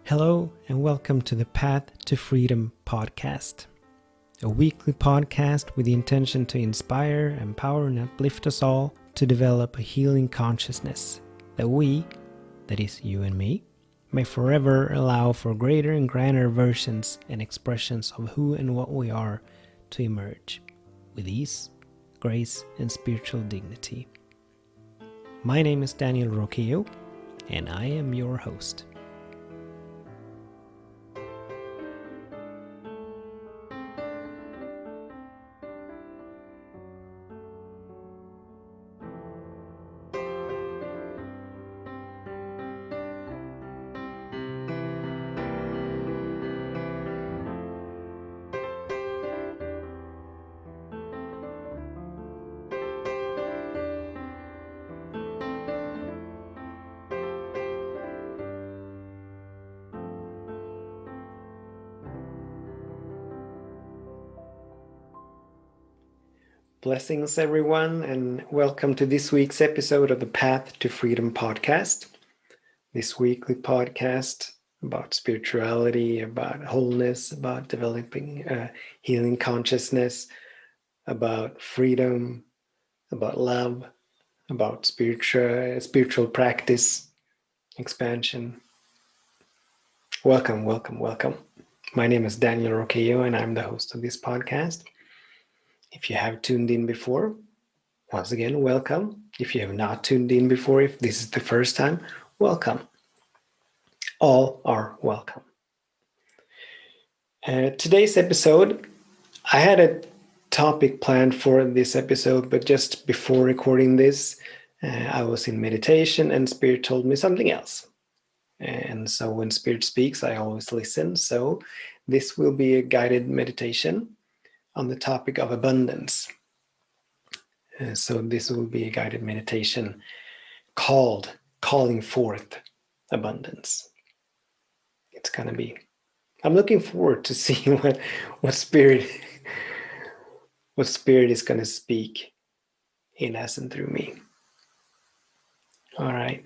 Hello and welcome to the Path to Freedom podcast, a weekly podcast with the intention to inspire, empower, and uplift us all to develop a healing consciousness that we, that is you and me, may forever allow for greater and grander versions and expressions of who and what we are to emerge with ease, grace, and spiritual dignity. My name is Daniel Roquillo, and I am your host. Blessings, everyone, and welcome to this week's episode of the Path to Freedom podcast. This weekly podcast about spirituality, about wholeness, about developing healing consciousness, about freedom, about love, about spiritual practice, expansion. Welcome. My name is Daniel Roquillo, and I'm the host of this podcast. If you have tuned in before, once again, welcome. If you have not tuned in before, if this is the first time, welcome. All are welcome. Today's episode, I had a topic planned for this episode, but just before recording this, I was in meditation and Spirit told me something else. And so when Spirit speaks, I always listen. So this will be a guided meditation on the topic of abundance. So this will be a guided meditation called Calling Forth Abundance. It's going to be, I'm looking forward to seeing what Spirit is going to speak in us and through me. All right.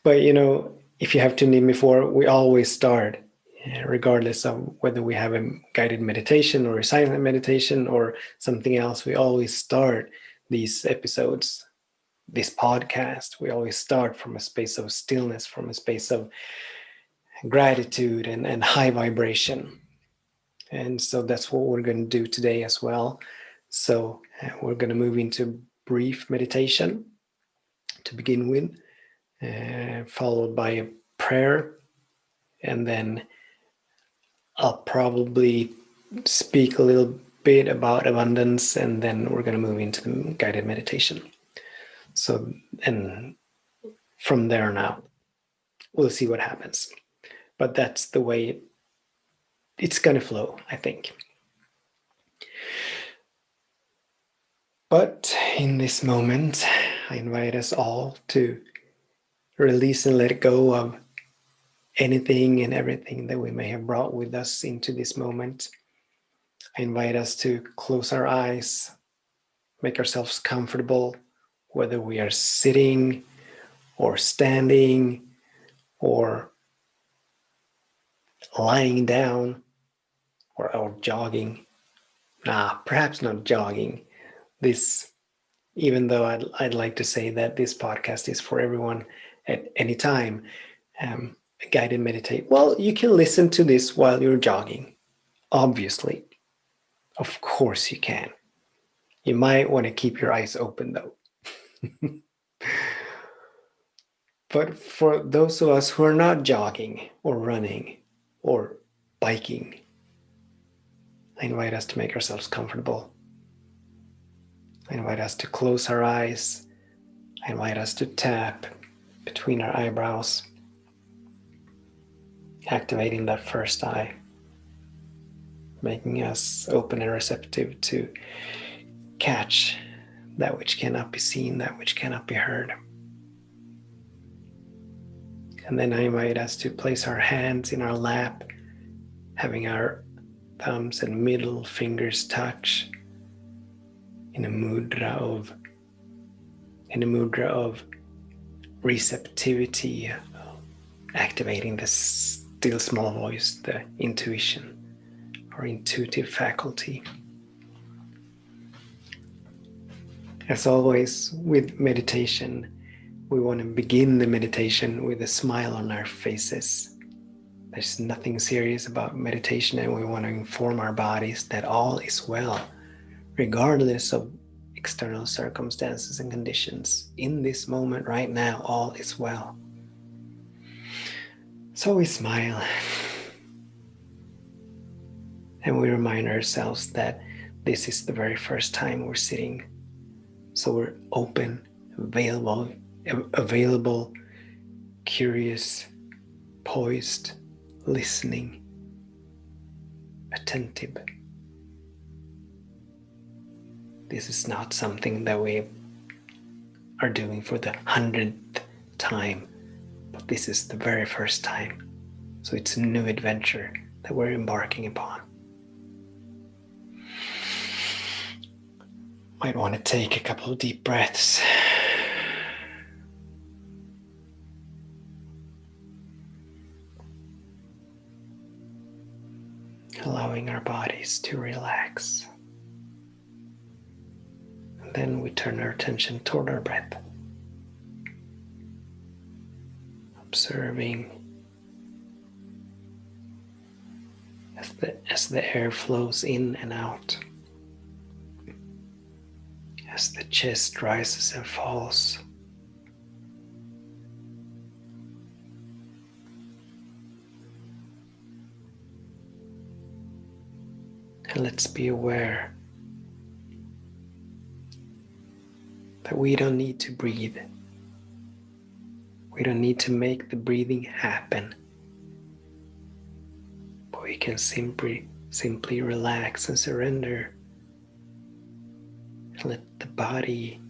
But if you have tuned in before, we always start, regardless of whether we have a guided meditation or a silent meditation or something else, we always start these episodes, this podcast, we always start from a space of stillness, from a space of gratitude and high vibration. And so that's what we're going to do today as well. So we're going to move into brief meditation to begin with, followed by a prayer, and then I'll probably speak a little bit about abundance, and then we're going to move into the guided meditation. So, and from there now, we'll see what happens. But that's the way it's going to flow, I think. But in this moment, I invite us all to release and let go of anything and everything that we may have brought with us into this moment. I invite us to close our eyes, make ourselves comfortable, whether we are sitting or standing or lying down or jogging. Perhaps not jogging. This, even though I'd like to say that this podcast is for everyone at any time, guided meditate. Well, you can listen to this while you're jogging, obviously. Of course you can. You might want to keep your eyes open though. But for those of us who are not jogging or running or biking, I invite us to make ourselves comfortable. I invite us to close our eyes. I invite us to tap between our eyebrows, activating that first eye, making us open and receptive to catch that which cannot be seen, that which cannot be heard. And then I invite us to place our hands in our lap, having our thumbs and middle fingers touch in a mudra of receptivity, activating this still small voice, the intuition or intuitive faculty. As always, with meditation, we want to begin the meditation with a smile on our faces. There's nothing serious about meditation, and we want to inform our bodies that all is well, regardless of external circumstances and conditions. In this moment, right now, all is well. So we smile and we remind ourselves that this is the very first time we're sitting. So we're open, available, curious, poised, listening, attentive. This is not something that we are doing for the 100th time, but this is the very first time. So it's a new adventure that we're embarking upon. Might want to take a couple of deep breaths. Allowing our bodies to relax. And then we turn our attention toward our breath. Observing as the air flows in and out. As the chest rises and falls. And let's be aware that we don't need to breathe. We don't need to make the breathing happen. But we can simply relax and surrender. And let the body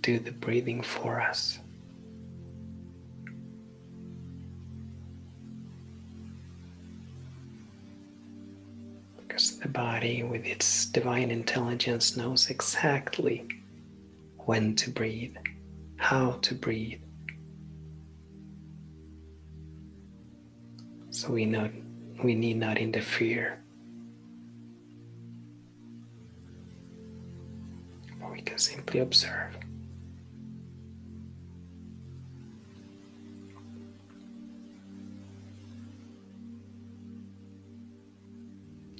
do the breathing for us. Because the body, with its divine intelligence, knows exactly when to breathe, how to breathe. So we need not interfere. Or we can simply observe.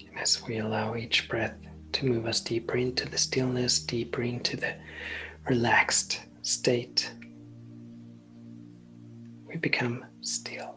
And as we allow each breath to move us deeper into the stillness, deeper into the relaxed state, we become still.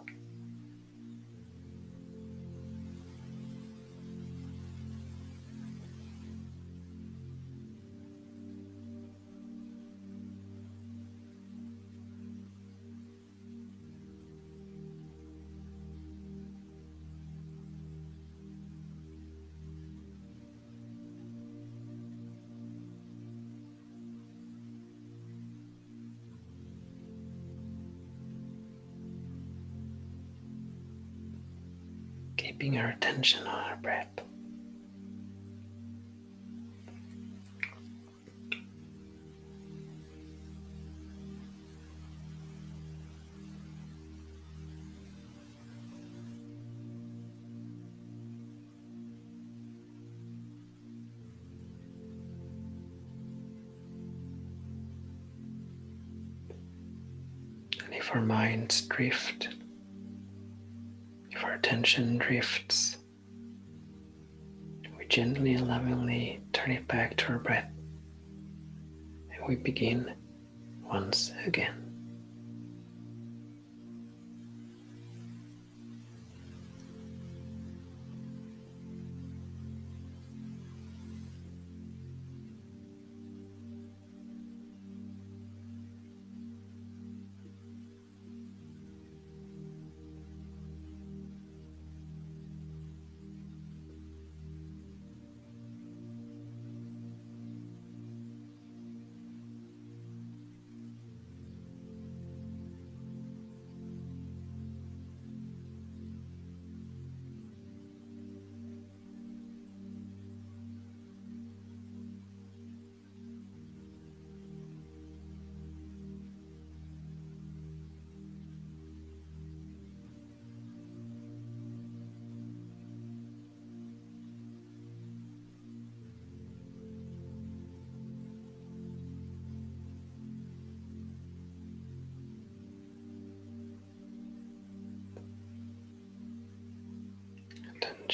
Keeping our attention on our breath. And if our minds drift, if our attention drifts, we gently and lovingly turn it back to our breath. And we begin once again.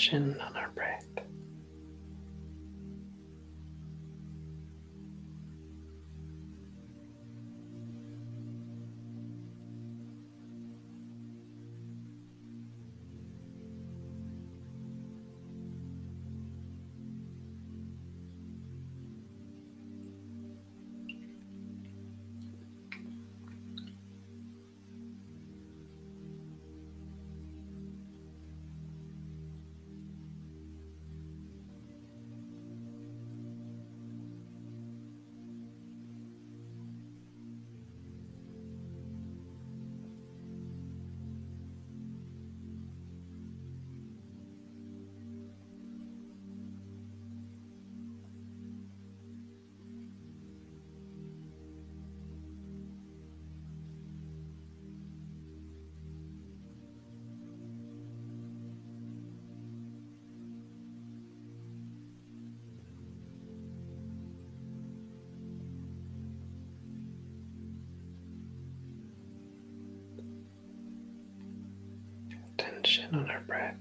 attention on our breath. Attention on our breath.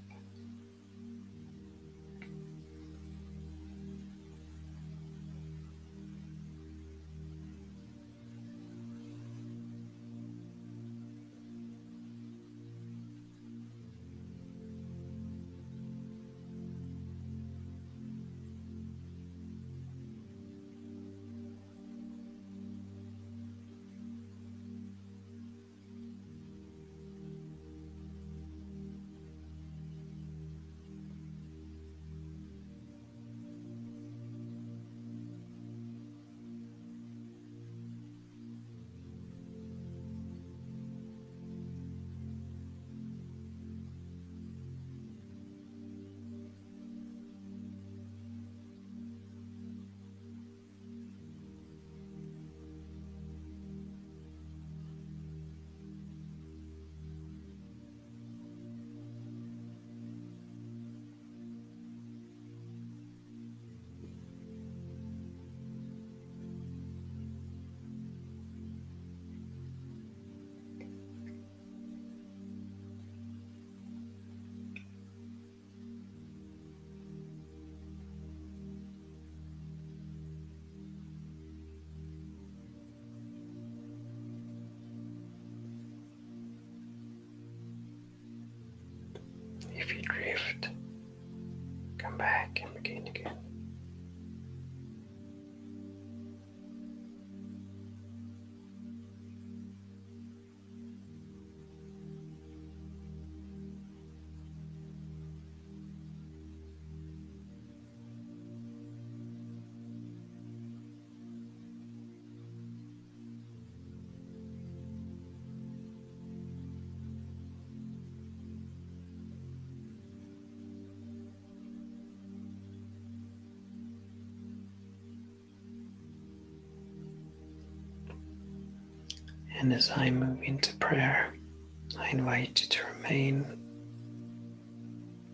If you drift, come back and begin again. And as I move into prayer, I invite you to remain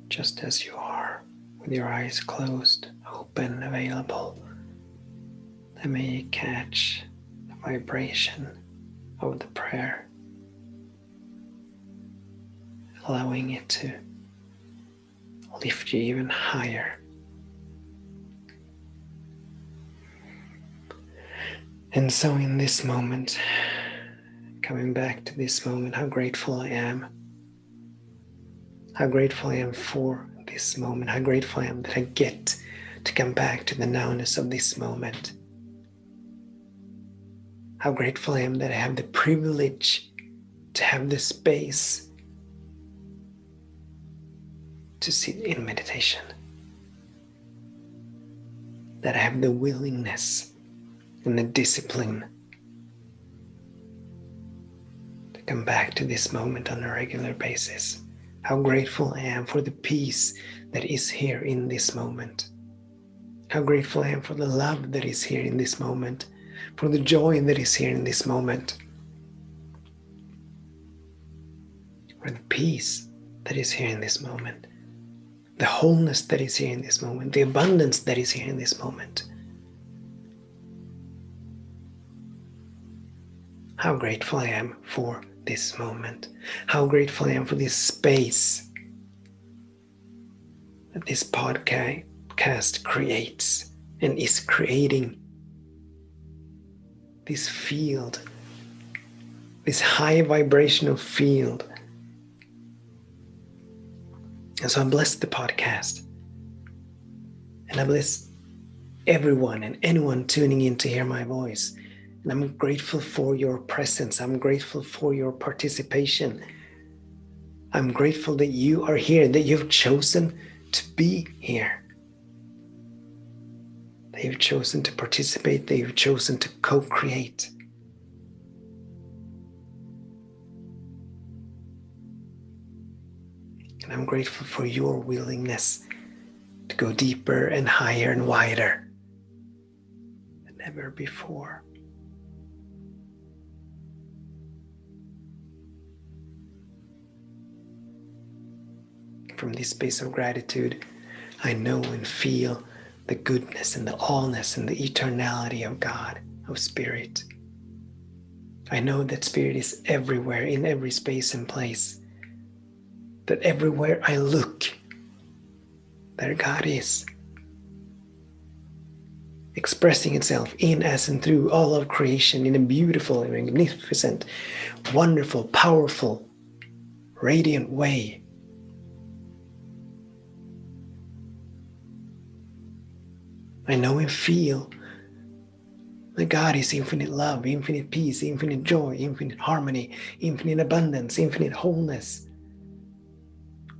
just as you are, with your eyes closed, open, available. And may you catch the vibration of the prayer, allowing it to lift you even higher. And so in this moment, coming back to this moment, how grateful I am. How grateful I am for this moment. How grateful I am that I get to come back to the nowness of this moment. How grateful I am that I have the privilege to have the space to sit in meditation. That I have the willingness and the discipline to come back to this moment on a regular basis. How grateful I am for the peace that is here in this moment. How grateful I am for the love that is here in this moment, for the joy that is here in this moment, for the peace that is here in this moment, the wholeness that is here in this moment, the abundance that is here in this moment. How grateful I am for this moment. How grateful I am for this space that this podcast creates and is creating this field, this high vibrational field. And so I bless the podcast. And I bless everyone and anyone tuning in to hear my voice. And I'm grateful for your presence. I'm grateful for your participation. I'm grateful that you are here, that you've chosen to be here. That you've chosen to participate, that you've chosen to co-create. And I'm grateful for your willingness to go deeper and higher and wider than ever before. From this space of gratitude, I know and feel the goodness and the allness and the eternality of God, of Spirit. I know that Spirit is everywhere, in every space and place. That everywhere I look, there God is, expressing itself in, as, and through all of creation in a beautiful and magnificent, wonderful, powerful, radiant way. I know and feel that God is infinite love, infinite peace, infinite joy, infinite harmony, infinite abundance, infinite wholeness,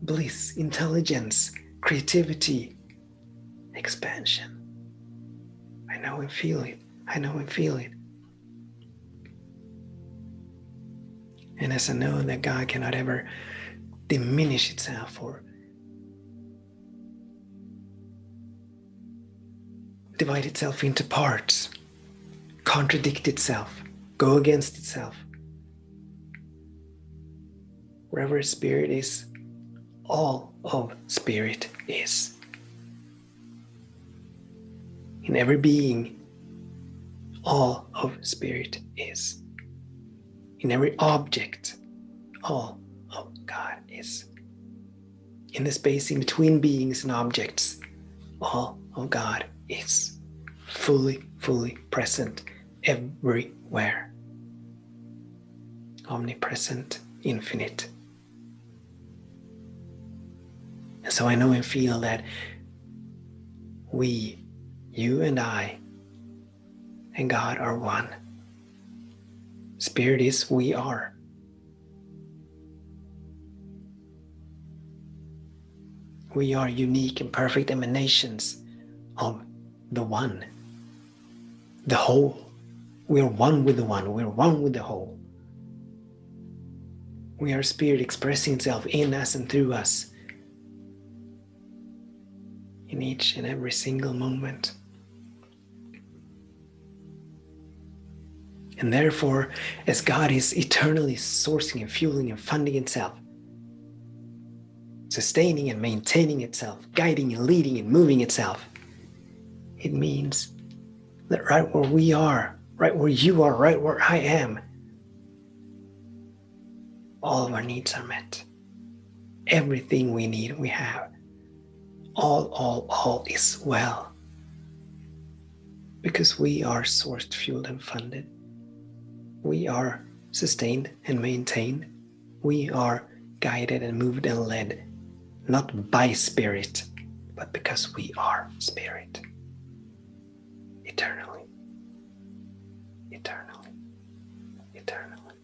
bliss, intelligence, creativity, expansion. I know and feel it. I know and feel it. And as I know that God cannot ever diminish itself or divide itself into parts, contradict itself, go against itself. Wherever Spirit is, all of Spirit is. In every being, all of Spirit is. In every object, all of God is. In the space in between beings and objects, all of God is fully present everywhere. Omnipresent, infinite. And so I know and feel that we, you and I, and God are one. Spirit is, we are. We are unique and perfect emanations of the one, the whole. We are one with the one. We are one with the whole. We are Spirit expressing itself in us and through us in each and every single moment. And therefore, as God is eternally sourcing and fueling and funding itself, sustaining and maintaining itself, guiding and leading and moving itself, it means that right where we are, right where you are, right where I am, all of our needs are met. Everything we need, we have. All is well. Because we are sourced, fueled, and funded. We are sustained and maintained. We are guided and moved and led, not by Spirit, but because we are Spirit. Eternally. Eternally. Eternally.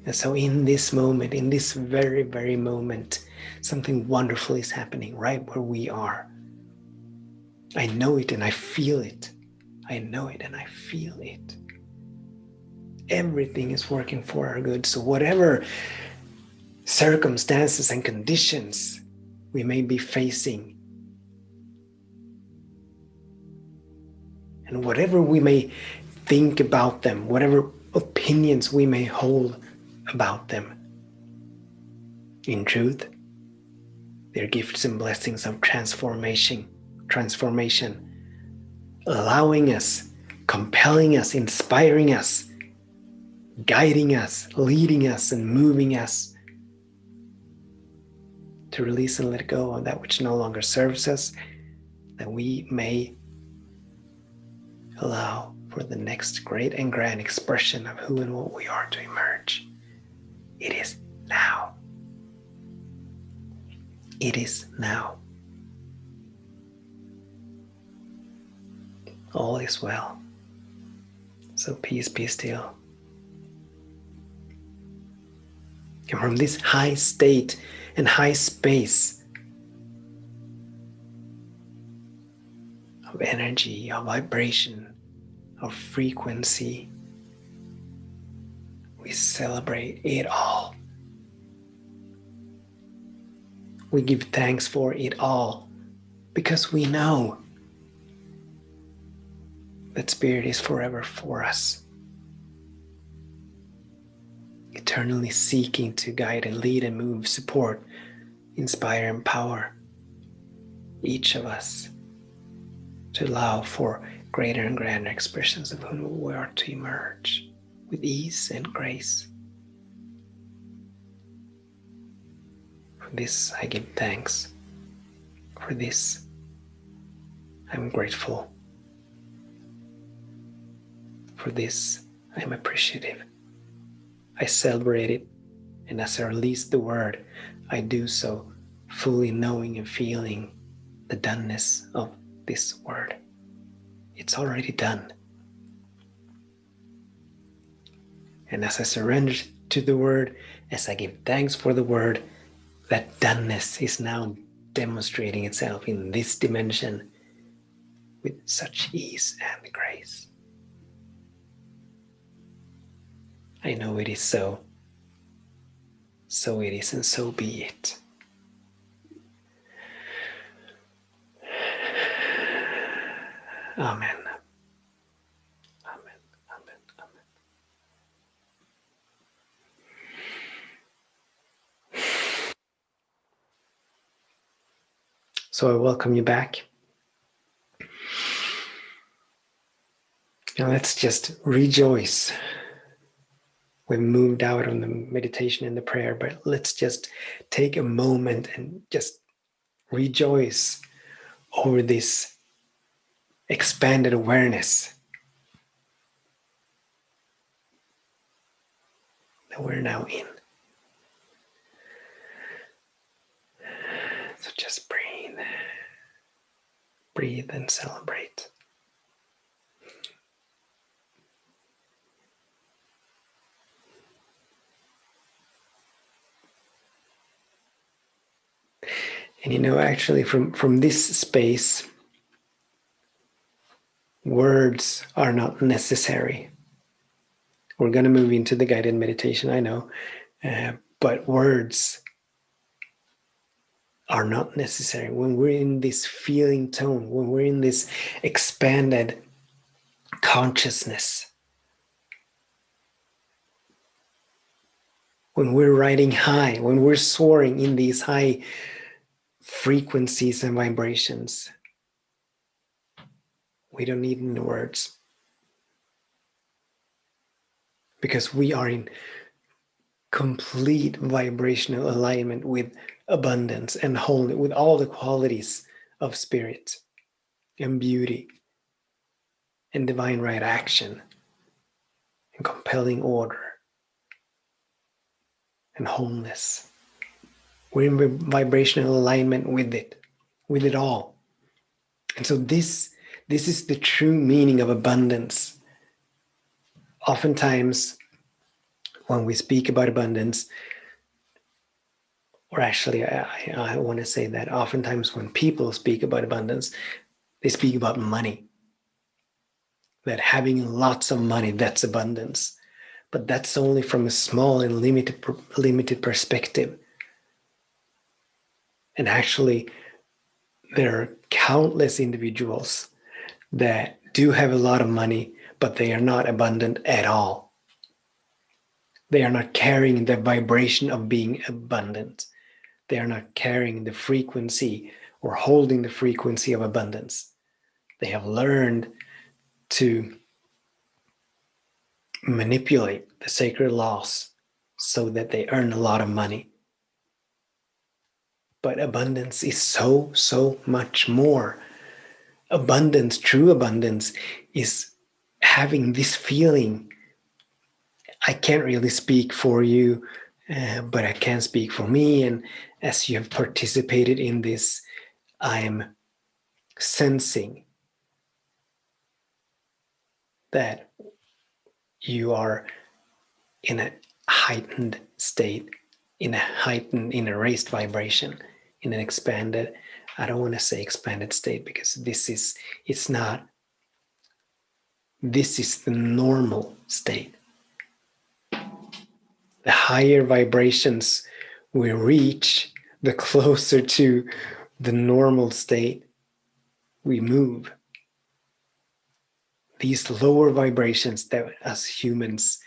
And so in this moment, in this very moment, something wonderful is happening right where we are. I know it and I feel it. I know it and I feel it. Everything is working for our good. So whatever circumstances and conditions we may be facing, and whatever we may think about them, whatever opinions we may hold about them, in truth, they're gifts and blessings of transformation, allowing us, compelling us, inspiring us, guiding us, leading us, and moving us to release and let go of that which no longer serves us, that we may allow for the next great and grand expression of who and what we are to emerge. It is now. It is now. All is well. So peace, be still. And from this high state and high space of energy, of vibration, of frequency, we celebrate it all. We give thanks for it all because we know that Spirit is forever for us, eternally seeking to guide and lead and move, support, inspire, empower each of us to allow for greater and grander expressions of who we are to emerge with ease and grace. For this I give thanks. For this I'm grateful. For this I'm appreciative. I celebrate it, and as I release the word, I do so fully knowing and feeling the doneness of this word. It's already done. And as I surrender to the word, as I give thanks for the word, that doneness is now demonstrating itself in this dimension with such ease and grace. I know it is so. So it is, and so be it. Amen. Amen. Amen. Amen. So I welcome you back. Now let's just rejoice. We've moved out on the meditation and the prayer, but let's just take a moment and just rejoice over this expanded awareness that we're now in. So just breathe. Breathe and celebrate. And actually from this space, words are not necessary. We're going to move into the guided meditation, I know, but words are not necessary. When we're in this feeling tone, when we're in this expanded consciousness, when we're riding high, when we're soaring in these high frequencies and vibrations, we don't need any words, because we are in complete vibrational alignment with abundance and wholeness, with all the qualities of spirit and beauty and divine right action and compelling order and wholeness. We're in vibrational alignment with it all. And so this is the true meaning of abundance. Oftentimes, when we speak about abundance, or actually, I want to say that oftentimes when people speak about abundance, they speak about money. That having lots of money, that's abundance. But that's only from a small and limited perspective. And actually, there are countless individuals that do have a lot of money, but they are not abundant at all. They are not carrying the vibration of being abundant. They are not carrying the frequency or holding the frequency of abundance. They have learned to manipulate the sacred laws so that they earn a lot of money. But abundance is so, so much more. Abundance, true abundance, is having this feeling. I can't really speak for you, but I can speak for me. And as you have participated in this, I'm sensing that you are in a heightened state, in a raised vibration, in an expanded, I don't want to say expanded state, because it's not, this is the normal state. The higher vibrations we reach, the closer to the normal state we move. These lower vibrations that us humans,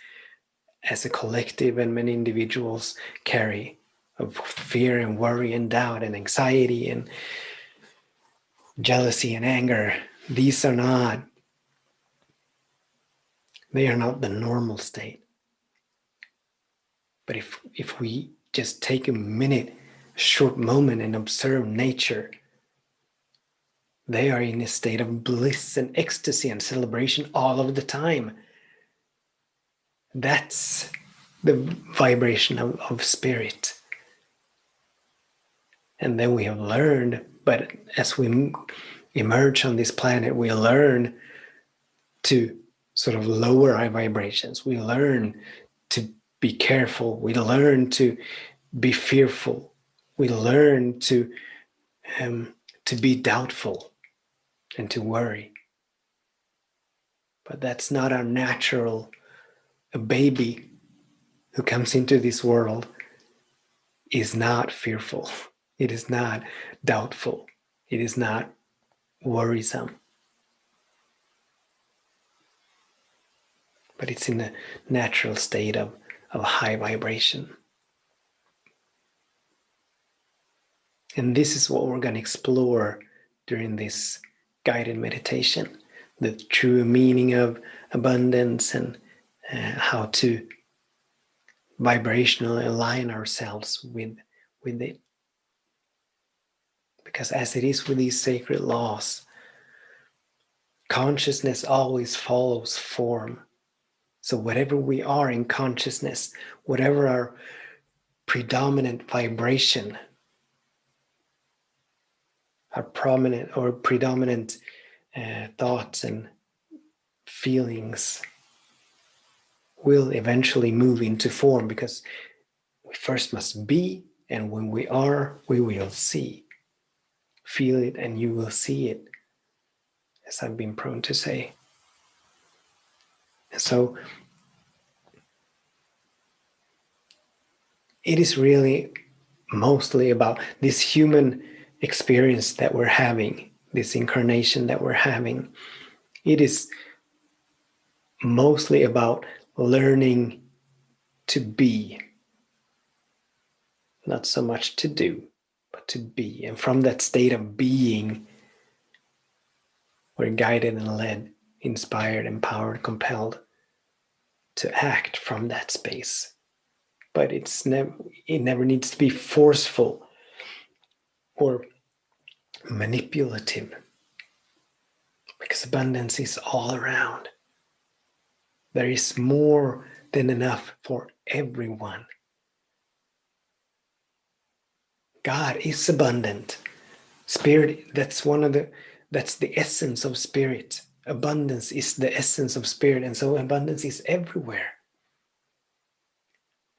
as a collective and many individuals, carry, of fear and worry and doubt and anxiety and jealousy and anger, these are not, they are not the normal state. But if we just take a minute, a short moment, and observe nature, they are in a state of bliss and ecstasy and celebration all of the time. That's the vibration of spirit. And then we have learned, but as we emerge on this planet, we learn to sort of lower our vibrations. We learn to be careful. We learn to be fearful. We learn to be doubtful and to worry. But that's not our natural. A baby who comes into this world is not fearful. It is not doubtful. It is not worrisome. But it's in a natural state of high vibration. And this is what we're going to explore during this guided meditation, the true meaning of abundance and how to vibrationally align ourselves with it. Because as it is with these sacred laws, consciousness always follows form. So whatever we are in consciousness, whatever our predominant vibration, our prominent or predominant thoughts and feelings, will eventually move into form, because we first must be, and when we are, we will see. Feel it and you will see it, as I've been prone to say. So it is really mostly about this human experience that we're having, this incarnation that we're having. It is mostly about learning to be, not so much to do, but to be. And from that state of being, we're guided and led, inspired, empowered, compelled to act from that space. But it never needs to be forceful or manipulative, because abundance is all around. There is more than enough for everyone. God is abundant. Spirit, that's the essence of spirit. Abundance is the essence of spirit, and so abundance is everywhere.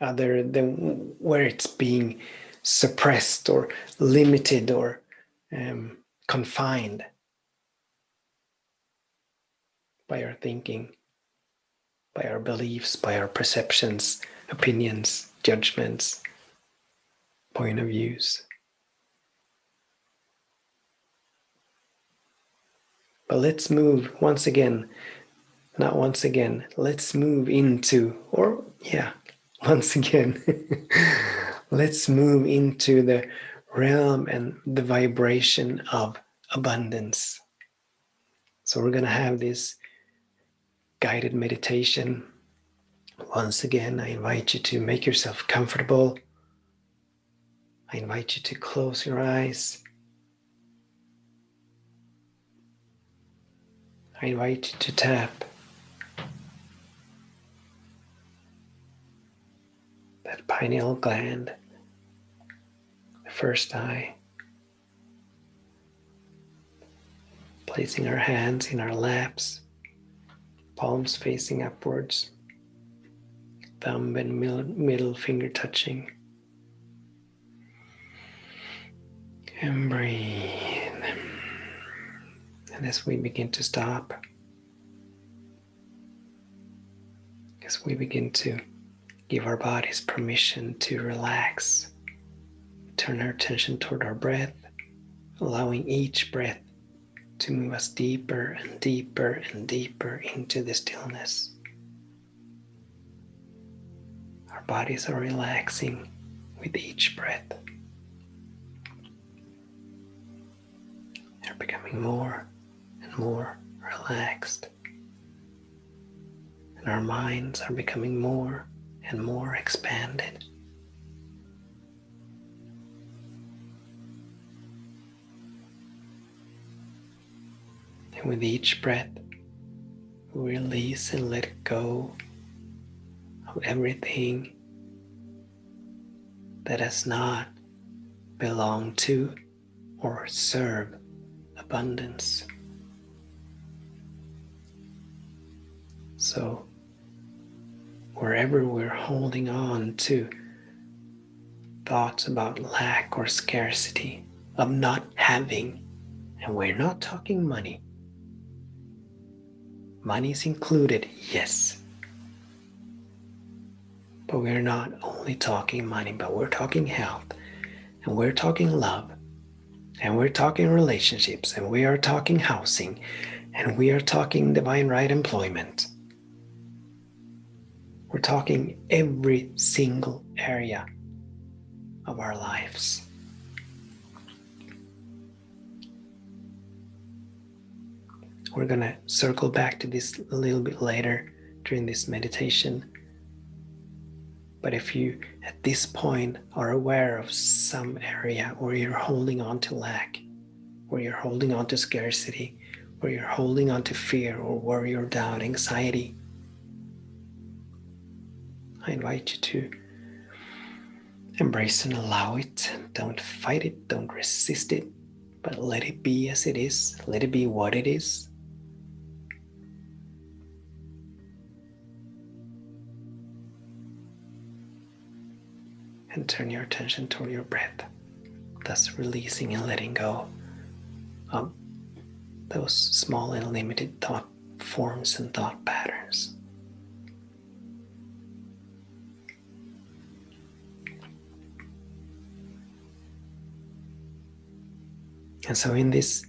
Other than where it's being suppressed or limited or confined by our thinking, by our beliefs, by our perceptions, opinions, judgments, point of views. But let's move once again, let's move into, once again, let's move into the realm and the vibration of abundance. So we're going to have this guided meditation. Once again, I invite you to make yourself comfortable. I invite you to close your eyes. I invite you to tap that pineal gland, the first eye, placing our hands in our laps, palms facing upwards, thumb and middle finger touching. And breathe. And as we begin to stop, as we begin to give our bodies permission to relax, turn our attention toward our breath, allowing each breath to move us deeper and deeper and deeper into the stillness. Our bodies are relaxing with each breath. They're becoming more and more relaxed. And our minds are becoming more and more expanded. And with each breath, we release and let go of everything that does not belong to or serve abundance. So, wherever we're holding on to thoughts about lack or scarcity, of not having, and we're not talking money. Money is included, yes. But we're not only talking money, but we're talking health, and we're talking love, and we're talking relationships, and we are talking housing, and we are talking divine right employment. We're talking every single area of our lives. We're going to circle back to this a little bit later during this meditation. But if you, at this point, are aware of some area where you're holding on to lack, where you're holding on to scarcity, where you're holding on to fear or worry or doubt, anxiety, I invite you to embrace and allow it. Don't fight it, don't resist it, but let it be as it is. Let it be what it is. And turn your attention toward your breath, thus releasing and letting go of those small and limited thought forms and thought patterns. And so in this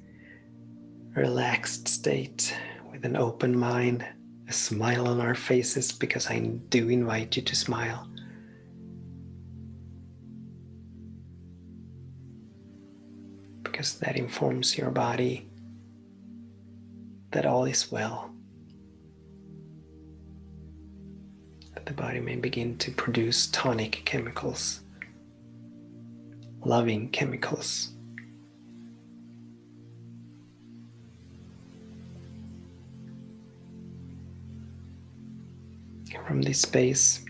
relaxed state, with an open mind, a smile on our faces, because I do invite you to smile, because that informs your body that all is well, that the body may begin to produce tonic chemicals, loving chemicals. From this space,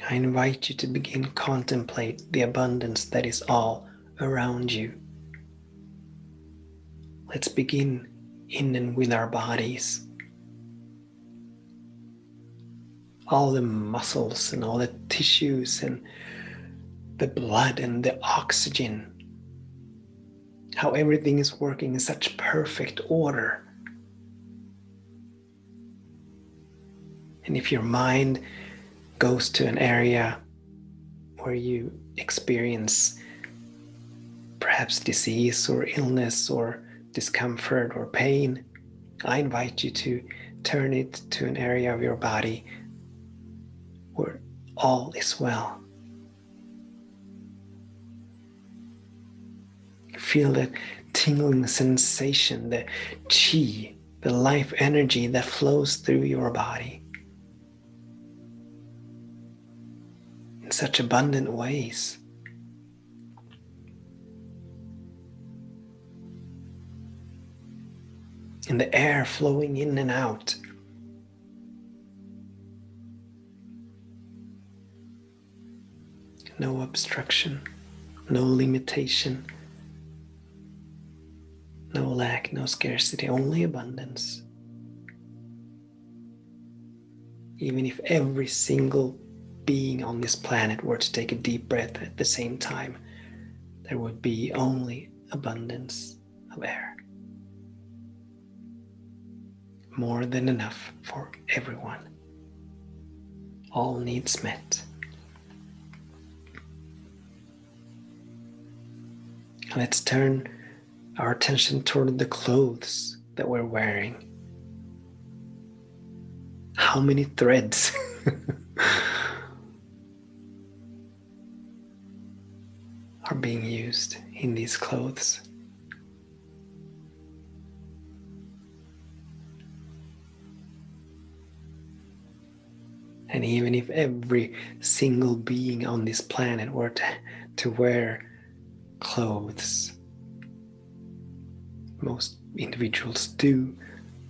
I invite you to begin contemplate the abundance that is all around you. Let's begin in and with our bodies. All the muscles and all the tissues and the blood and the oxygen. How everything is working in such perfect order. And if your mind goes to an area where you experience perhaps disease or illness or discomfort or pain, I invite you to turn it to an area of your body where all is well. Feel that tingling sensation, the chi, the life energy that flows through your body. in such abundant ways. And the air flowing in and out. No obstruction, no limitation, no lack, no scarcity, only abundance. Even if every single being on this planet were to take a deep breath at the same time, there would be only abundance of air. More than enough for everyone. All needs met. Let's turn our attention toward the clothes that we're wearing. How many threads are being used in these clothes? And even if every single being on this planet were to wear clothes, most individuals do,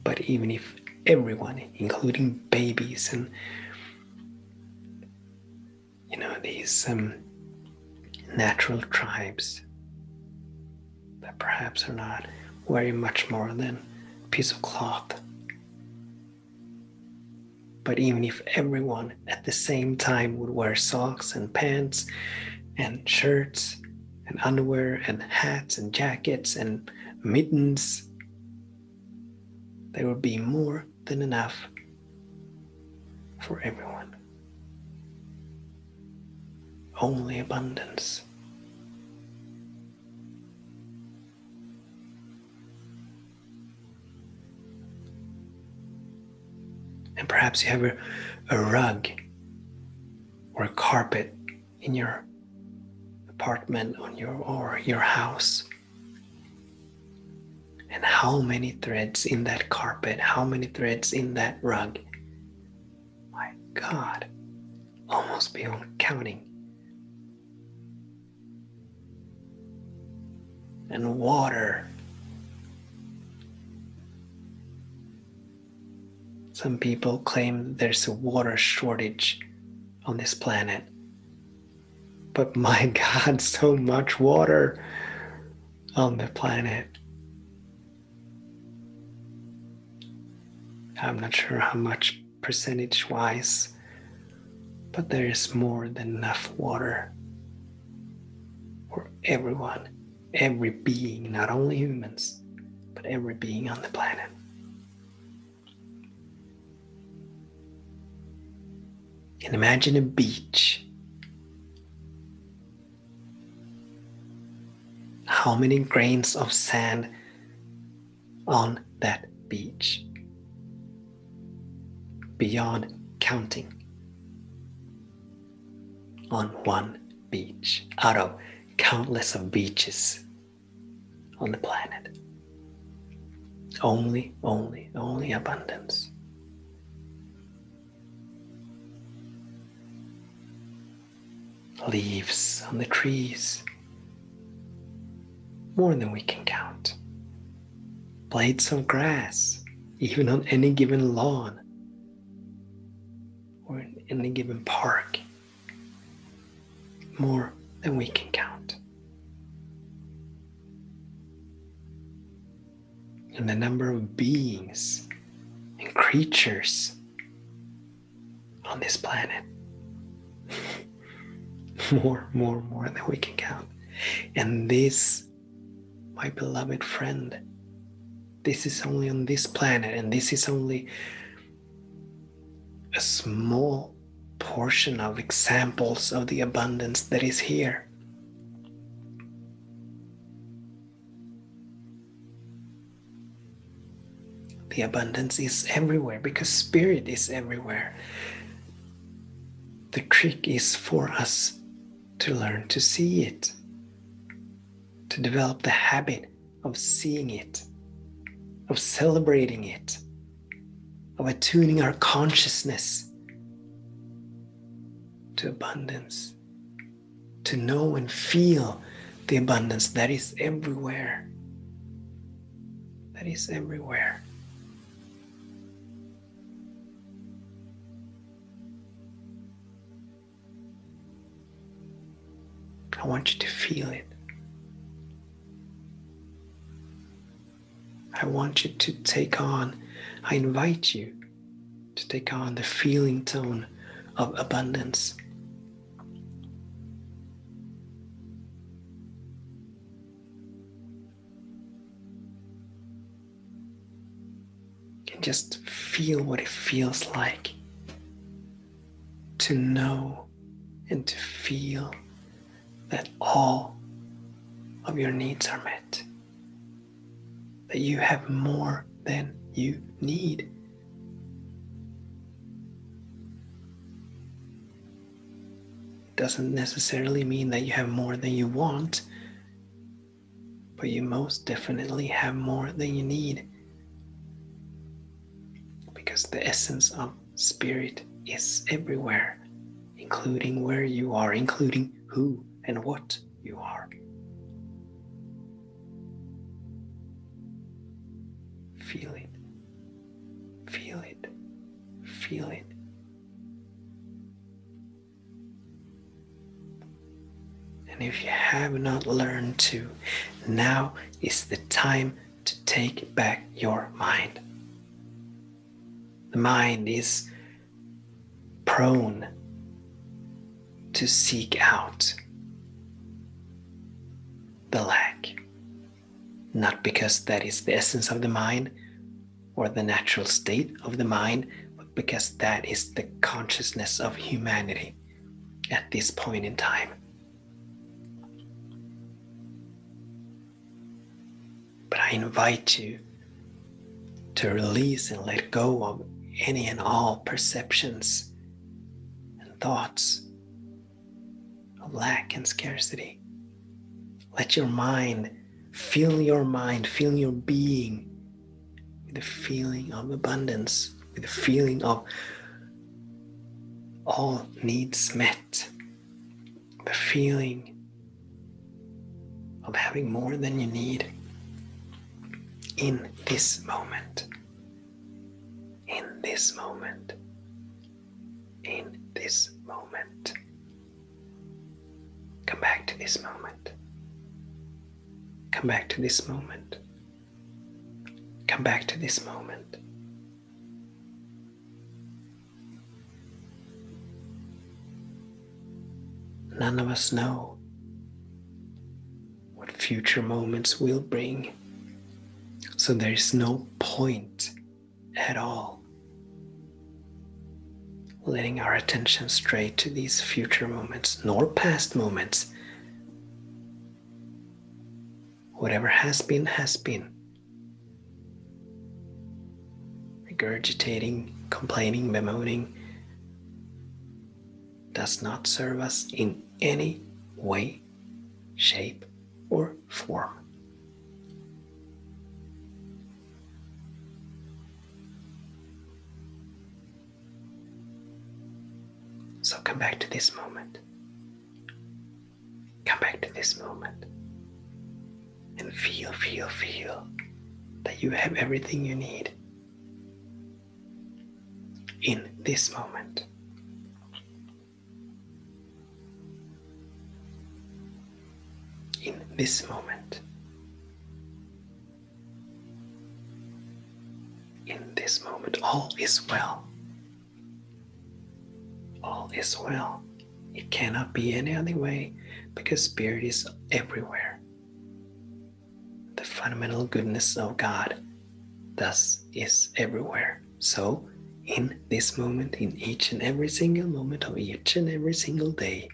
but even if everyone, including babies and these natural tribes that perhaps are not wearing much more than a piece of cloth. But even if everyone at the same time would wear socks and pants and shirts and underwear and hats and jackets and mittens, there would be more than enough for everyone. Only abundance. And perhaps you have a rug or a carpet in your apartment or your house. And how many threads in that carpet, how many threads in that rug? My God, almost beyond counting. And water. Some people claim there's a water shortage on this planet. But my God, so much water on the planet. I'm not sure how much percentage-wise, but there is more than enough water for everyone, every being, not only humans, but every being on the planet. And imagine a beach. How many grains of sand on that beach? Beyond counting. On one beach out of countless of beaches on the planet. Only abundance. Leaves on the trees, more than we can count. Blades of grass, even on any given lawn or in any given park, more than we can count. And the number of beings and creatures on this planet, more than we can count. And this, my beloved friend, this is only on this planet, and this is only a small portion of examples of the abundance that is here. The abundance is everywhere because spirit is everywhere. The trick is for us to learn to see it, to develop the habit of seeing it, of celebrating it, of attuning our consciousness to abundance, to know and feel the abundance that is everywhere. That is everywhere. I want you to feel it. I want you to take on, I invite you to take on the feeling tone of abundance. And just feel what it feels like to know and to feel that all of your needs are met, that you have more than you need. It doesn't necessarily mean that you have more than you want, but you most definitely have more than you need, because the essence of spirit is everywhere, including where you are, including who and what you are. Feel it. Feel it. Feel it. And if you have not learned to, now is the time to take back your mind. The mind is prone to seek out the lack, not because that is the essence of the mind or the natural state of the mind, but because that is the consciousness of humanity at this point in time. But I invite you to release and let go of any and all perceptions and thoughts of lack and scarcity. Let your mind, feel your being with the feeling of abundance, with the feeling of all needs met, the feeling of having more than you need in this moment, in this moment, in this moment. Come back to this moment. Come back to this moment. Come back to this moment. None of us know what future moments will bring, so there is no point at all letting our attention stray to these future moments, nor past moments. Whatever has been, has been. Regurgitating, complaining, bemoaning does not serve us in any way, shape, or form. So come back to this moment. Come back to this moment. And feel that you have everything you need in this moment. In this moment. In this moment, all is well. All is well. It cannot be any other way, because Spirit is everywhere. The fundamental goodness of God thus is everywhere. So, in this moment, in each and every single moment of each and every single day,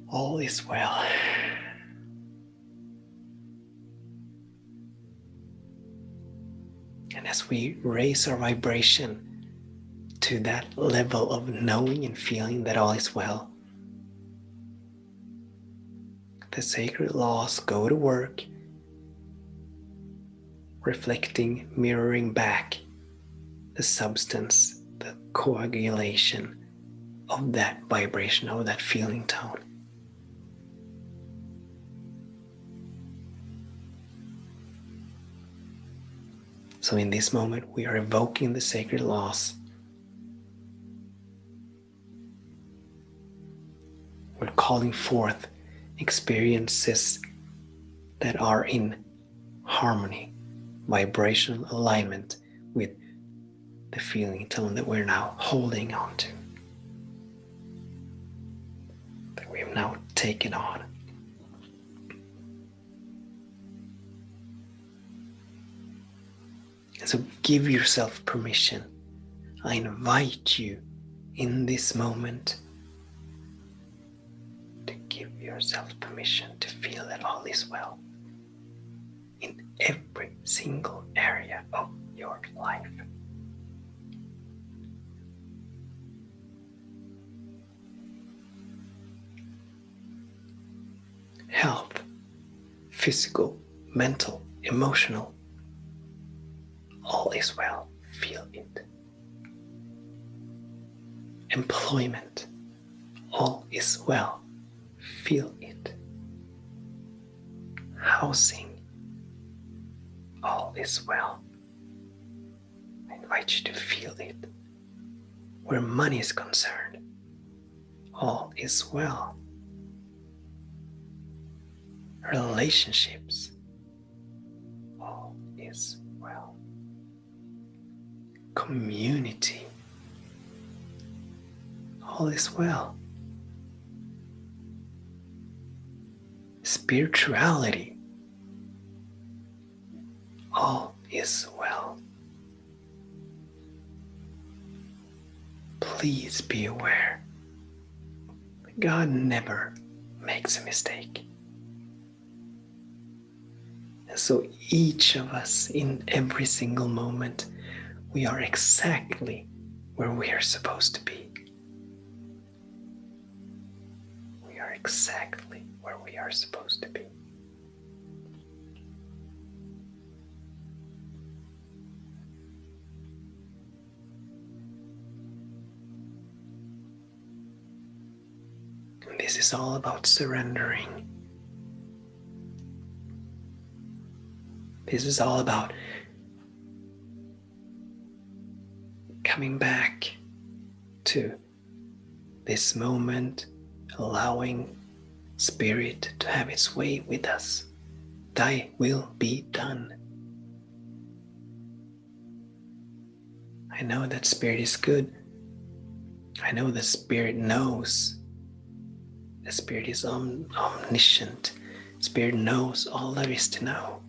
all is well. And as we raise our vibration to that level of knowing and feeling that all is well, the sacred laws go to work, reflecting, mirroring back the substance, the coagulation of that vibration, of that feeling tone. So in this moment, we are evoking the sacred laws. We're calling forth experiences that are in harmony, vibrational alignment with the feeling tone that we're now holding on to, that we have now taken on. And so give yourself permission. I invite you in this moment to give yourself permission to feel that all is well in every single area of your life. Health, physical, mental, emotional, all is well, feel it. Employment, all is well, feel it. Housing, all is well. I invite you to feel it. Where money is concerned, all is well. Relationships, all is well. Community, all is well. Spirituality, all is well. Please be aware that God never makes a mistake. And so each of us in every single moment, we are exactly where we are supposed to be. We are exactly where we are supposed to be. And this is all about surrendering. This is all about coming back to this moment, allowing Spirit to have its way with us. Thy will be done. I know that Spirit is good. I know that Spirit knows. The Spirit is omniscient. Spirit knows all there is to know.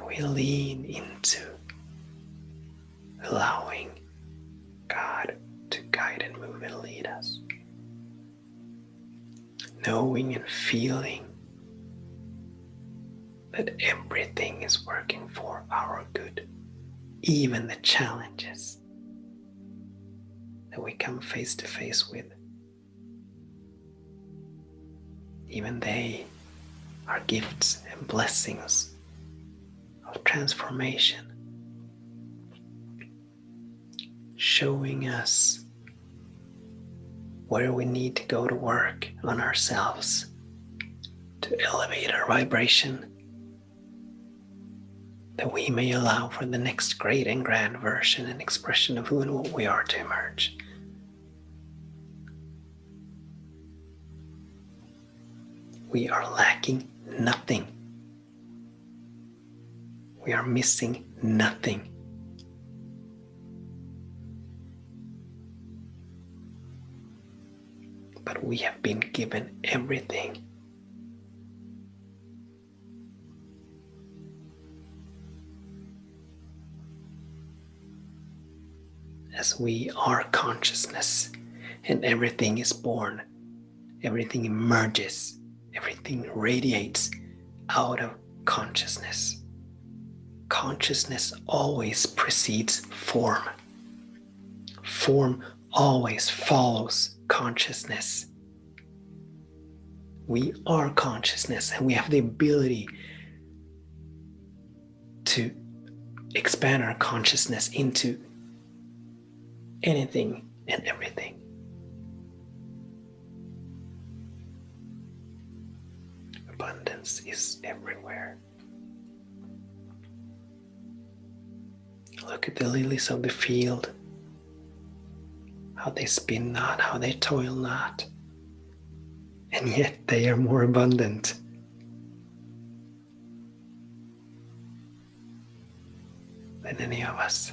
We lean into allowing God to guide and move and lead us. Knowing and feeling that everything is working for our good, even the challenges that we come face to face with. Even they are gifts and blessings of transformation, showing us where we need to go to work on ourselves to elevate our vibration, that we may allow for the next great and grand version and expression of who and what we are to emerge. We are lacking nothing. We are missing nothing. But we have been given everything. As we are consciousness and everything is born, everything emerges, everything radiates out of consciousness. Consciousness always precedes form. Form always follows consciousness. We are consciousness and we have the ability to expand our consciousness into anything and everything. Abundance is everywhere. Look at the lilies of the field, how they spin not, how they toil not, and yet they are more abundant. Than any of us.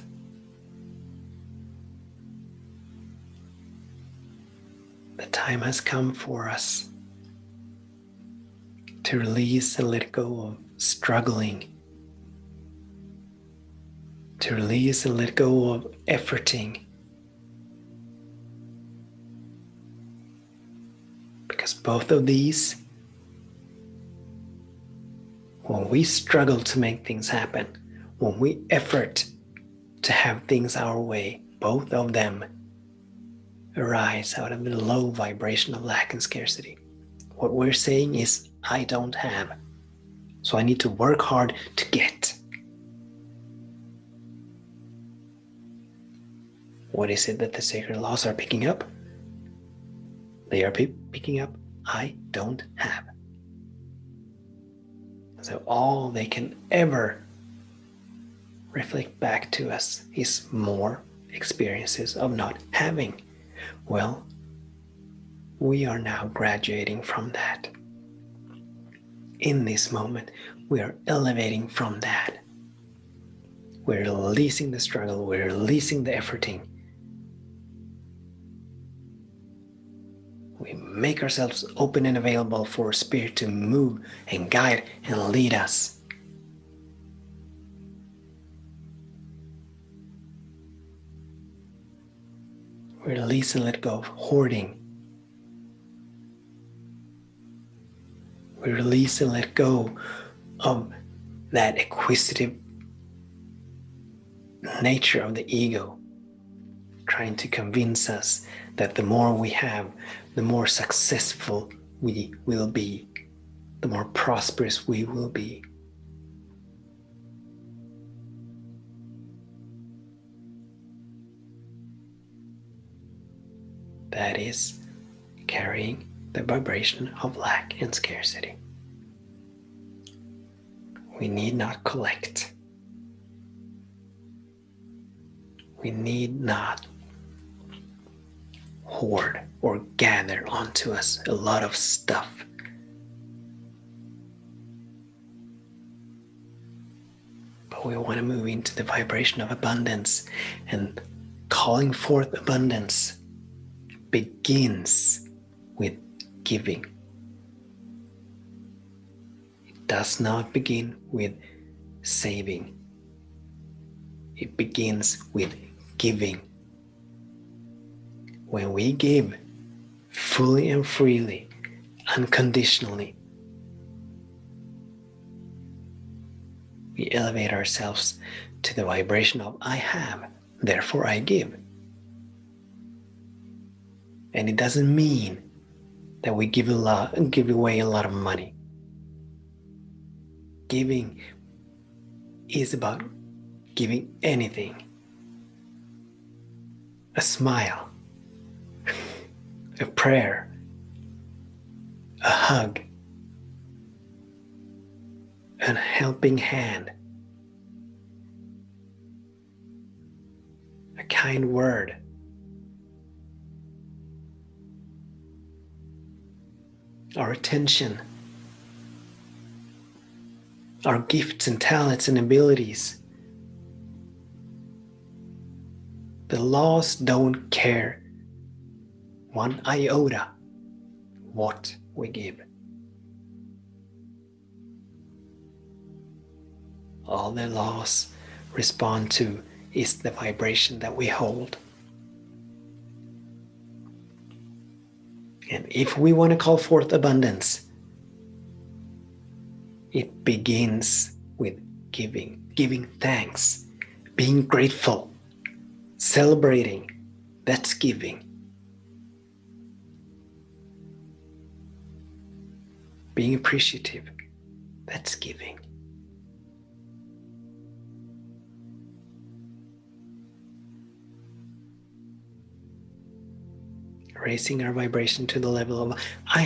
The time has come for us to release and let go of struggling, to release and let go of efforting, because both of these, when we struggle to make things happen, when we effort to have things our way, both of them arise out of the low vibration of lack and scarcity. What we're saying is, I don't have, so I need to work hard to get. What is it that the sacred laws are picking up? They are picking up, I don't have. So all they can ever reflect back to us is more experiences of not having. Well, we are now graduating from that. In this moment, we are elevating from that. We're releasing the struggle, we're releasing the efforting. We make ourselves open and available for Spirit to move and guide and lead us. We release and let go of hoarding. We release and let go of that acquisitive nature of the ego, trying to convince us that the more we have, the more successful we will be, the more prosperous we will be. That is carrying the vibration of lack and scarcity. We need not collect. We need not hoard or gather onto us a lot of stuff. But we want to move into the vibration of abundance, and calling forth abundance begins with giving. It does not begin with saving. It begins with giving. When we give fully and freely, unconditionally, we elevate ourselves to the vibration of I have, therefore I give. And it doesn't mean that we give away a lot of money. Giving is about giving anything. A smile, a prayer, a hug, a helping hand, a kind word, our attention, our gifts and talents and abilities. The laws don't care one iota what we give. All the laws respond to is the vibration that we hold. And if we want to call forth abundance, it begins with giving thanks, being grateful, celebrating. That's giving. Being appreciative, that's giving. raising our vibration to the level of I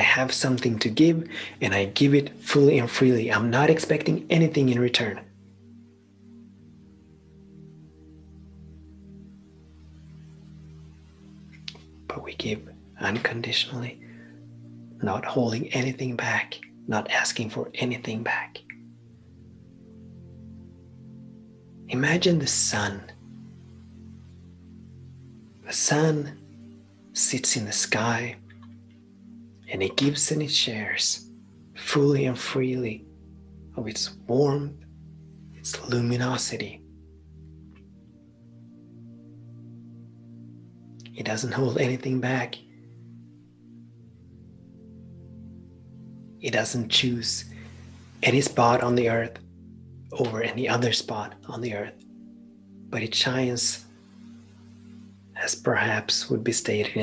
have something to give, and I give it fully and freely. I'm not expecting anything in return. But we give unconditionally, not holding anything back, not asking for anything back. Imagine the sun. The sun sits in the sky, and it gives and it shares fully and freely of its warmth, its luminosity. It doesn't hold anything back. It doesn't choose any spot on the earth over any other spot on the earth, but it shines, as perhaps would be stated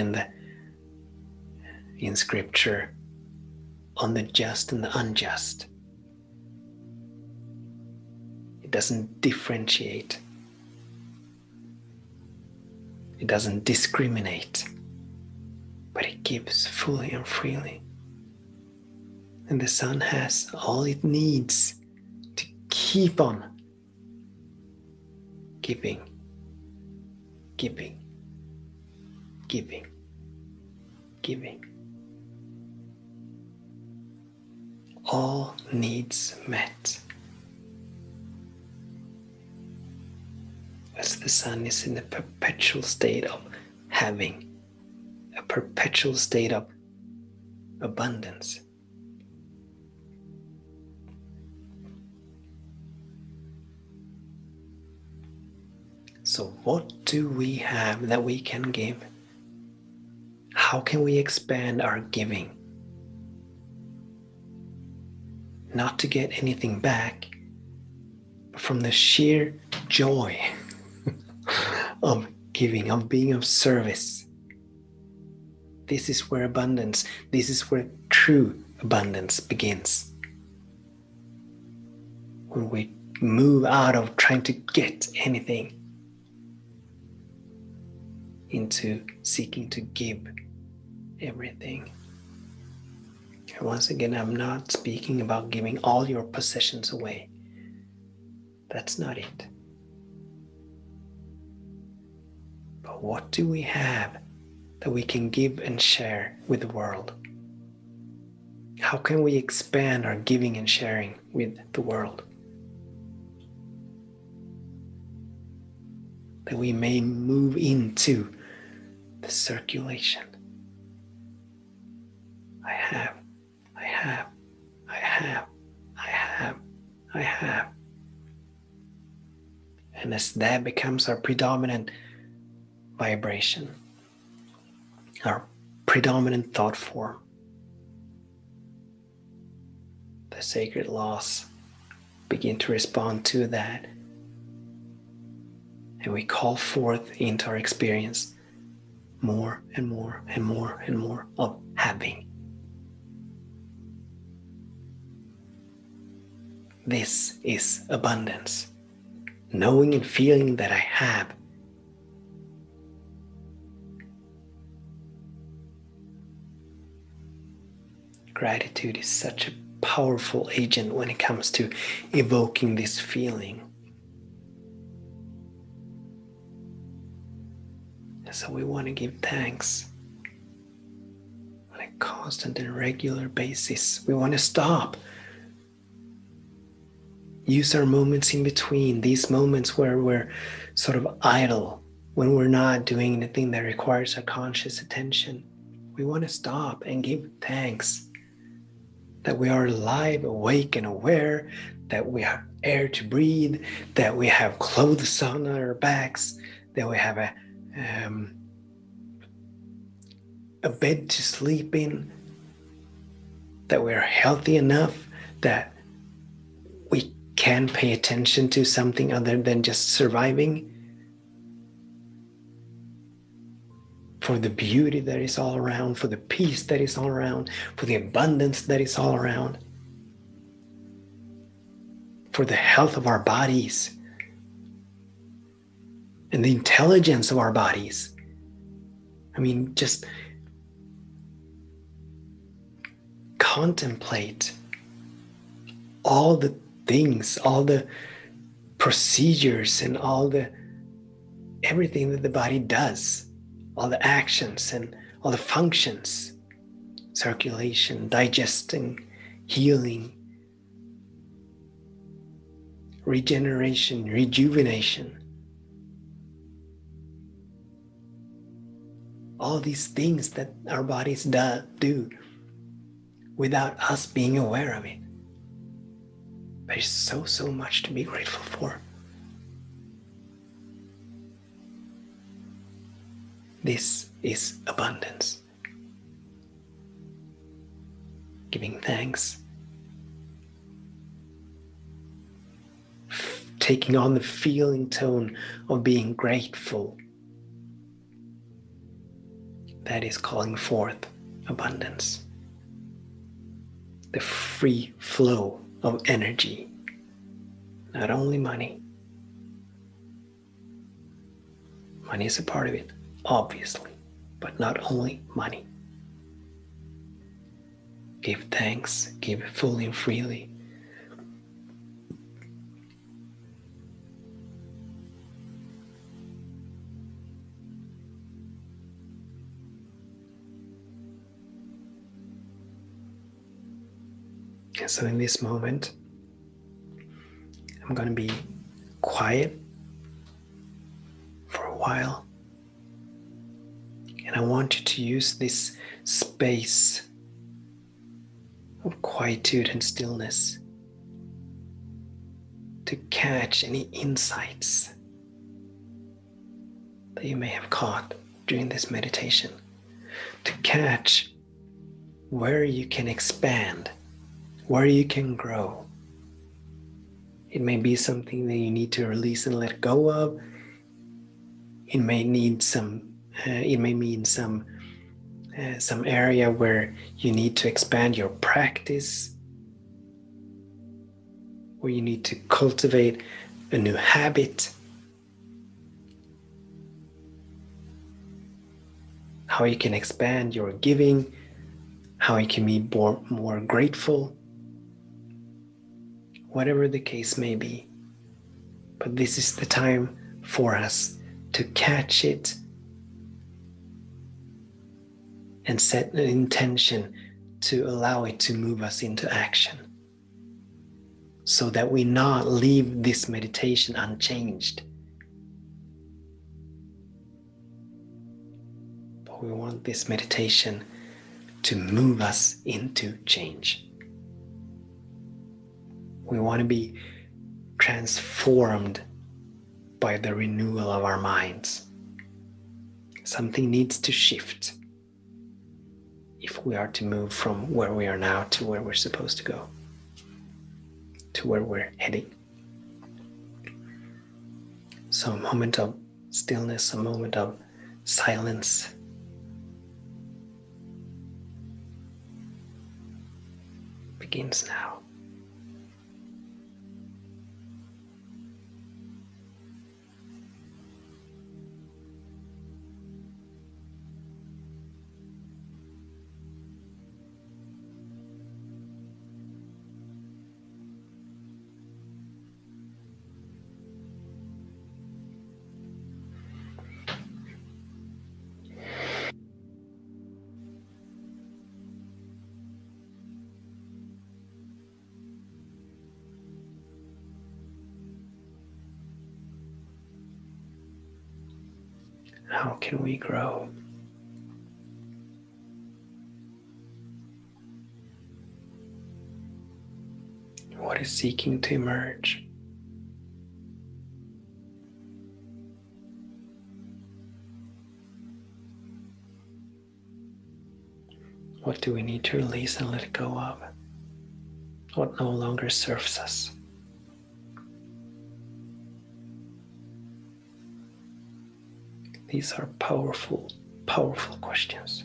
in scripture, on the just and the unjust. It doesn't differentiate. It doesn't discriminate, but it gives fully and freely. And the sun has all it needs to keep on giving, giving, giving, giving. All needs met. As the sun is in a perpetual state of having, a perpetual state of abundance. So what do we have that we can give? How can we expand our giving? Not to get anything back, but from the sheer joy of giving, of being of service. This is where abundance, this is where true abundance begins. When we move out of trying to get anything into seeking to give everything. And once again, I'm not speaking about giving all your possessions away. That's not it. But what do we have that we can give and share with the world? How can we expand our giving and sharing with the world? That we may move into the circulation. I have. And as that becomes our predominant vibration, our predominant thought form, the sacred laws begin to respond to that. And we call forth into our experience more and more and more and more of having. This is abundance. Knowing and feeling that I have. Gratitude is such a powerful agent when it comes to evoking this feeling. And so we want to give thanks on a constant and regular basis. We want to stop. Use our moments in between, these moments where we're sort of idle, when we're not doing anything that requires our conscious attention. We want to stop and give thanks that we are alive, awake, and aware, that we have air to breathe, that we have clothes on our backs, that we have a bed to sleep in, that we are healthy enough that we can pay attention to something other than just surviving, for the beauty that is all around, for the peace that is all around, for the abundance that is all around, for the health of our bodies and the intelligence of our bodies. I mean, just contemplate all the things, all the procedures, and everything that the body does, all the actions and all the functions: circulation, digesting, healing, regeneration, rejuvenation. All these things that our bodies do without us being aware of it. There's so much to be grateful for. This is abundance. Giving thanks. Taking on the feeling tone of being grateful. That is calling forth abundance. The free flow of energy. Not only money. Money is a part of it, obviously, but not only money. Give thanks, give fully and freely. And so in this moment, I'm going to be quiet for a while. And I want you to use this space of quietude and stillness to catch any insights that you may have caught during this meditation, to catch where you can expand, where you can grow. It may be something that you need to release and let go of. It may need it may mean some area where you need to expand your practice, where you need to cultivate a new habit. How you can expand your giving, how you can be more grateful, whatever the case may be. But this is the time for us to catch it and set an intention to allow it to move us into action, so that we not leave this meditation unchanged. But we want this meditation to move us into change. We want to be transformed by the renewal of our minds. Something needs to shift if we are to move from where we are now to where we're supposed to go, to where we're heading. So a moment of stillness, a moment of silence. Begins now. How can we grow? What is seeking to emerge? What do we need to release and let go of? What no longer serves us? These are powerful, powerful questions.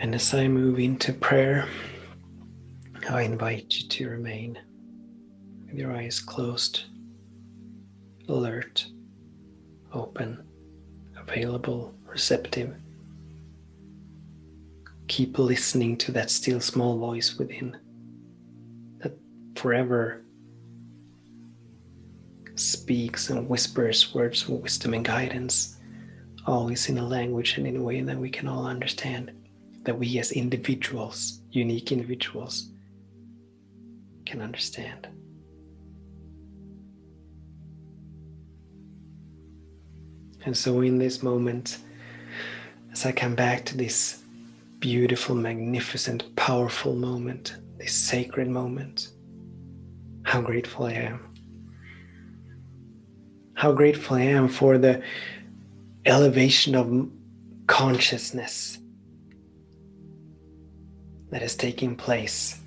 And as I move into prayer, I invite you to remain with your eyes closed, alert, open, available, receptive. Keep listening to that still small voice within that forever speaks and whispers words of wisdom and guidance, always in a language and in a way that we can all understand, that we as individuals, unique individuals, can understand. And so in this moment, as I come back to this beautiful, magnificent, powerful moment, this sacred moment, how grateful I am. How grateful I am for the elevation of consciousness that is taking place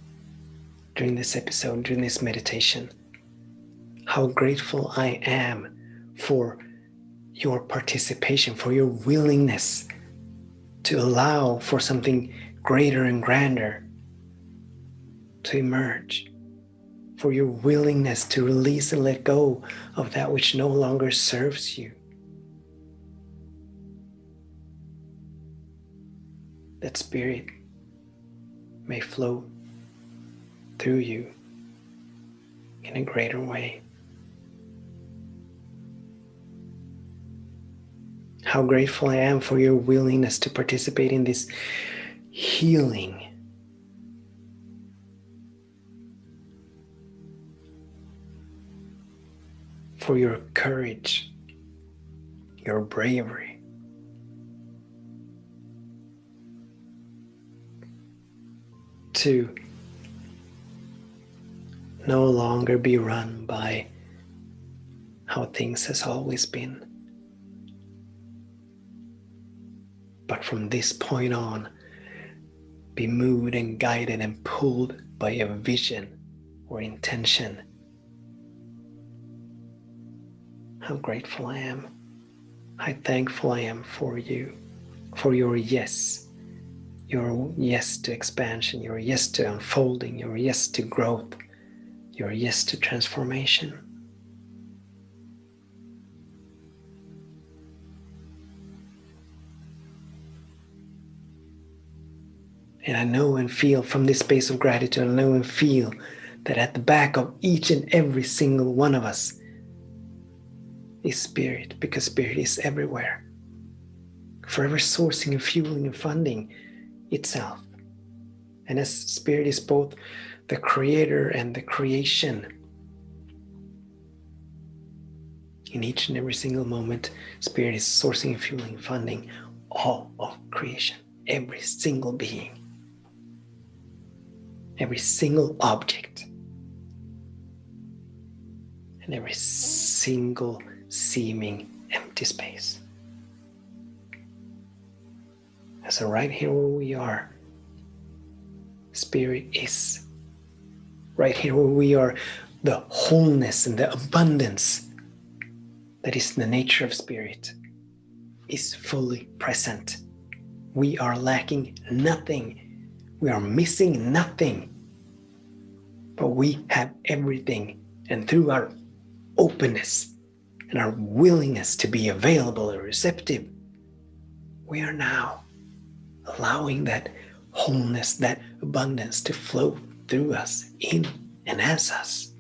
during this episode, during this meditation. How grateful I am for your participation, for your willingness to allow for something greater and grander to emerge, for your willingness to release and let go of that which no longer serves you. That spirit may flow through you in a greater way. How grateful I am for your willingness to participate in this healing. For your courage, your bravery. To no longer be run by how things has always been. But from this point on, be moved and guided and pulled by a vision or intention. How grateful I am. How thankful I am for you, for your yes to expansion, your yes to unfolding, your yes to growth, your yes to transformation. And I know and feel from this space of gratitude, I know and feel that at the back of each and every single one of us is spirit, because spirit is everywhere, forever sourcing and fueling and funding itself. And as spirit is both the creator and the creation, in each and every single moment, spirit is sourcing and fueling and funding all of creation, every single being, every single object, and every single seeming empty space. And so right here where we are, spirit is. Right here where we are, the wholeness and the abundance that is the nature of spirit is fully present. We are lacking nothing. We are missing nothing. But we have everything. And through our openness and our willingness to be available and receptive, we are now allowing that wholeness, that abundance to flow through us, in and as us,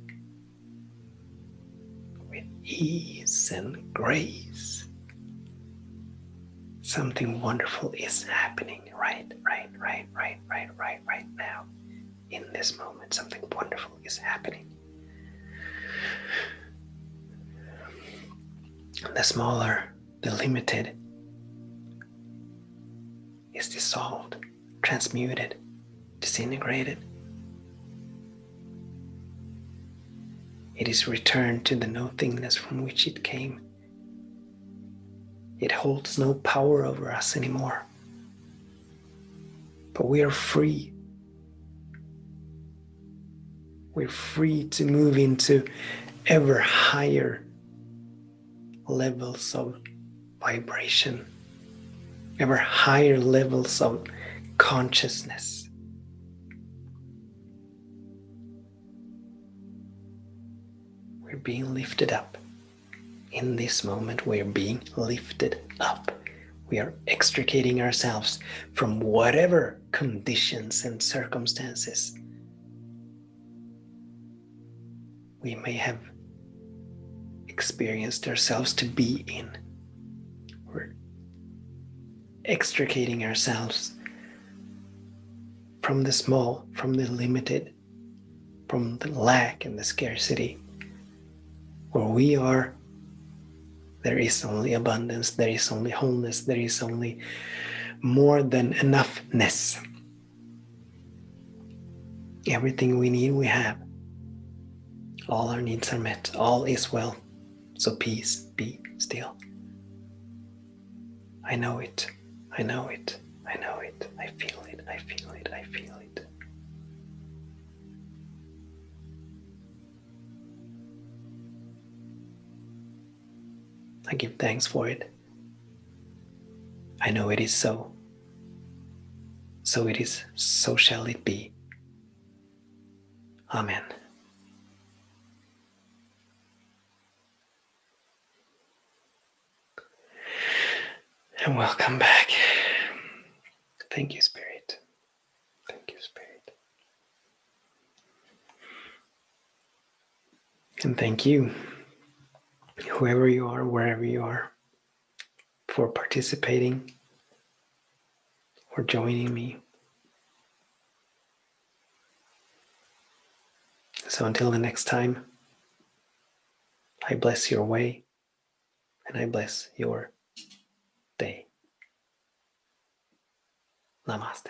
with ease and grace. Something wonderful is happening right now. In this moment, something wonderful is happening. The smaller, the limited, is dissolved, transmuted, disintegrated. It is returned to the nothingness from which it came. It holds no power over us anymore. But we are free. We're free to move into ever higher levels of vibration, ever higher levels of consciousness. We're being lifted up. In this moment, we are being lifted up. We are extricating ourselves from whatever conditions and circumstances we may have experienced ourselves to be in. We're extricating ourselves from the small, from the limited, from the lack and the scarcity. Where we are, there is only abundance, there is only wholeness, there is only more than enoughness. Everything we need, we have. All our needs are met. All is well. So peace, be still. I know it. I know it. I know it. I feel it. I feel it. I feel it. I give thanks for it. I know it is so. So it is, so shall it be. Amen. And welcome back. Thank you, Spirit. Thank you, Spirit. And thank you, whoever you are, wherever you are, for participating, for joining me. So until the next time, I bless your way and I bless your day. Namaste.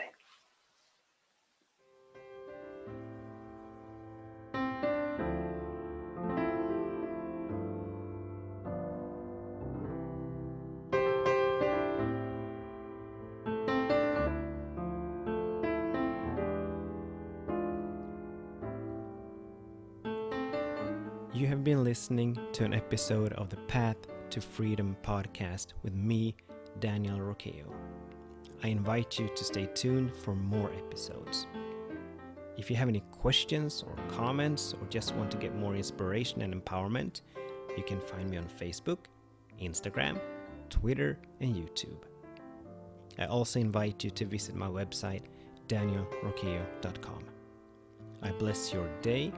You have been listening to an episode of the Path to Freedom podcast with me, Daniel Roqueo. I invite you to stay tuned for more episodes. If you have any questions or comments or just want to get more inspiration and empowerment, you can find me on Facebook, Instagram, Twitter, and YouTube. I also invite you to visit my website, danielroqueo.com. I bless your day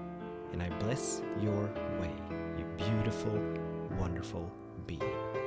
and I bless your way, you beautiful, wonderful being.